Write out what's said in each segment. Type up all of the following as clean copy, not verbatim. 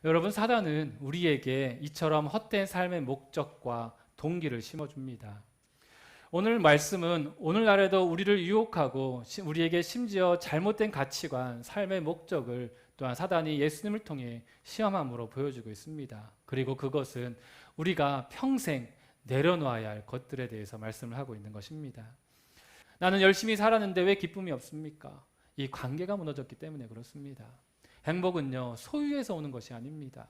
여러분, 사단은 우리에게 이처럼 헛된 삶의 목적과 동기를 심어줍니다. 오늘 말씀은 오늘날에도 우리를 유혹하고 우리에게 심지어 잘못된 가치관, 삶의 목적을 또한 사단이 예수님을 통해 시험함으로 보여주고 있습니다. 그리고 그것은 우리가 평생 내려놓아야 할 것들에 대해서 말씀을 하고 있는 것입니다. 나는 열심히 살았는데 왜 기쁨이 없습니까? 이 관계가 무너졌기 때문에 그렇습니다. 행복은요, 소유에서 오는 것이 아닙니다.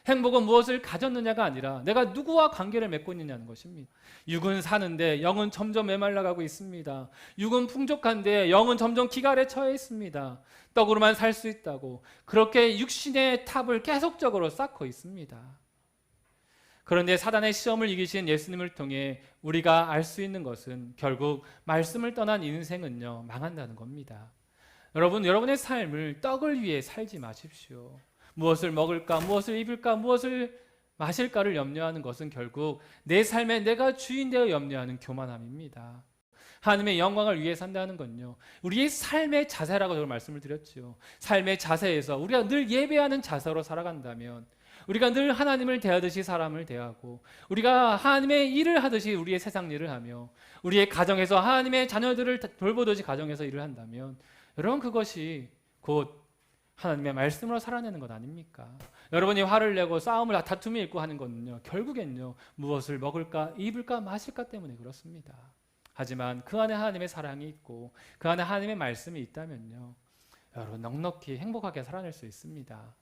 행복은 무엇을 가졌느냐가 아니라 내가 누구와 관계를 맺고 있느냐는 것입니다. 육은 사는데 영은 점점 메말라가고 있습니다. 육은 풍족한데 영은 점점 기갈에 처해 있습니다. 떡으로만 살 수 있다고 그렇게 육신의 탑을 계속적으로 쌓고 있습니다. 그런데 사단의 시험을 이기신 예수님을 통해 우리가 알 수 있는 것은 결국 말씀을 떠난 인생은요, 망한다는 겁니다. 여러분의 삶을 떡을 위해 살지 마십시오. 무엇을 먹을까, 무엇을 입을까, 무엇을 마실까를 염려하는 것은 결국 내 삶에 내가 주인 되어 염려하는 교만함입니다. 하나님의 영광을 위해 산다는 건요, 우리의 삶의 자세라고 저는 말씀을 드렸죠. 삶의 자세에서 우리가 늘 예배하는 자세로 살아간다면, 우리가 늘 하나님을 대하듯이 사람을 대하고, 우리가 하나님의 일을 하듯이 우리의 세상 일을 하며, 우리의 가정에서 하나님의 자녀들을 돌보듯이 가정에서 일을 한다면, 여러분, 그것이 곧 하나님의 말씀으로 살아내는 것 아닙니까? 여러분이 화를 내고 싸움을 다툼이 있고 하는 것은요, 결국엔요, 무엇을 먹을까, 입을까, 마실까 때문에 그렇습니다. 하지만 그 안에 하나님의 사랑이 있고 그 안에 하나님의 말씀이 있다면요, 여러분 넉넉히 행복하게 살아낼 수 있습니다.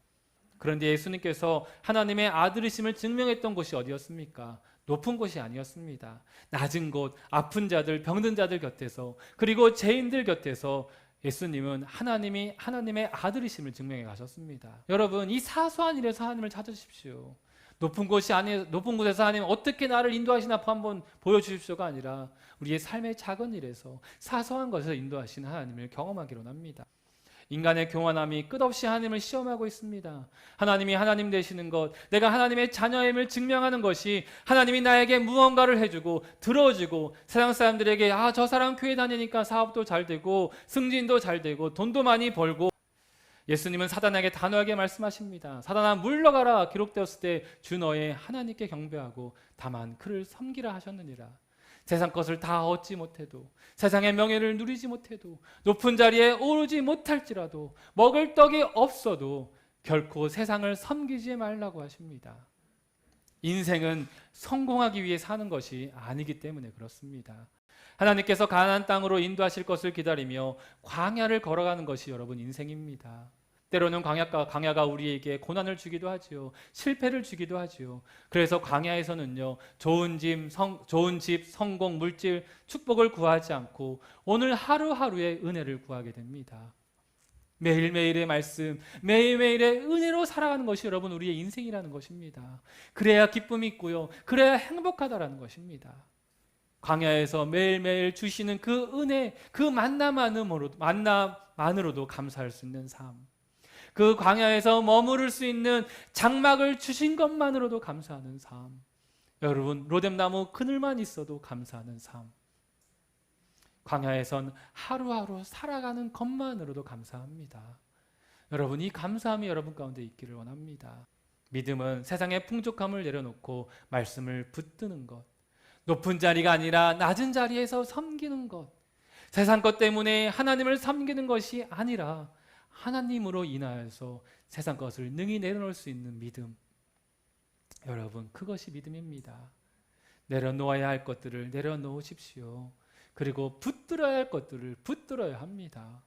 그런데 예수님께서 하나님의 아들이심을 증명했던 곳이 어디였습니까? 높은 곳이 아니었습니다. 낮은 곳, 아픈 자들, 병든 자들 곁에서, 그리고 죄인들 곁에서 예수님은 하나님의 아들이심을 증명해 가셨습니다. 여러분, 이 사소한 일에서 하나님을 찾으십시오. 높은 곳에서 하나님 어떻게 나를 인도하시나 한번 보여주십시오가 아니라 우리의 삶의 작은 일에서, 사소한 것에서 인도하시는 하나님을 경험하기로 합니다. 인간의 교만함이 끝없이 하나님을 시험하고 있습니다. 하나님이 하나님 되시는 것, 내가 하나님의 자녀임을 증명하는 것이 하나님이 나에게 무언가를 해주고 들어주고, 세상 사람들에게 저 사람 교회 다니니까 사업도 잘 되고 승진도 잘 되고 돈도 많이 벌고, 예수님은 사단에게 단호하게 말씀하십니다. 사단아, 물러가라. 기록되었을 때 주 너의 하나님께 경배하고 다만 그를 섬기라 하셨느니라. 세상 것을 다 얻지 못해도, 세상의 명예를 누리지 못해도, 높은 자리에 오르지 못할지라도, 먹을 떡이 없어도 결코 세상을 섬기지 말라고 하십니다. 인생은 성공하기 위해 사는 것이 아니기 때문에 그렇습니다. 하나님께서 가나안 땅으로 인도하실 것을 기다리며 광야를 걸어가는 것이 여러분 인생입니다. 때로는 광야가 우리에게 고난을 주기도 하지요. 실패를 주기도 하지요. 그래서 광야에서는요, 좋은 집, 성공, 물질, 축복을 구하지 않고 오늘 하루하루의 은혜를 구하게 됩니다. 매일매일의 말씀, 매일매일의 은혜로 살아가는 것이 여러분 우리의 인생이라는 것입니다. 그래야 기쁨이 있고요, 그래야 행복하다라는 것입니다. 광야에서 매일매일 주시는 그 은혜, 그 만남만으로도 감사할 수 있는 삶, 그 광야에서 머무를 수 있는 장막을 주신 것만으로도 감사하는 삶, 여러분 로뎀나무 그늘만 있어도 감사하는 삶, 광야에선 하루하루 살아가는 것만으로도 감사합니다. 여러분, 이 감사함이 여러분 가운데 있기를 원합니다. 믿음은 세상의 풍족함을 내려놓고 말씀을 붙드는 것, 높은 자리가 아니라 낮은 자리에서 섬기는 것, 세상 것 때문에 하나님을 섬기는 것이 아니라 하나님으로 인하여서 세상 것을 능히 내려놓을 수 있는 믿음, 여러분 그것이 믿음입니다. 내려놓아야 할 것들을 내려놓으십시오. 그리고 붙들어야 할 것들을 붙들어야 합니다.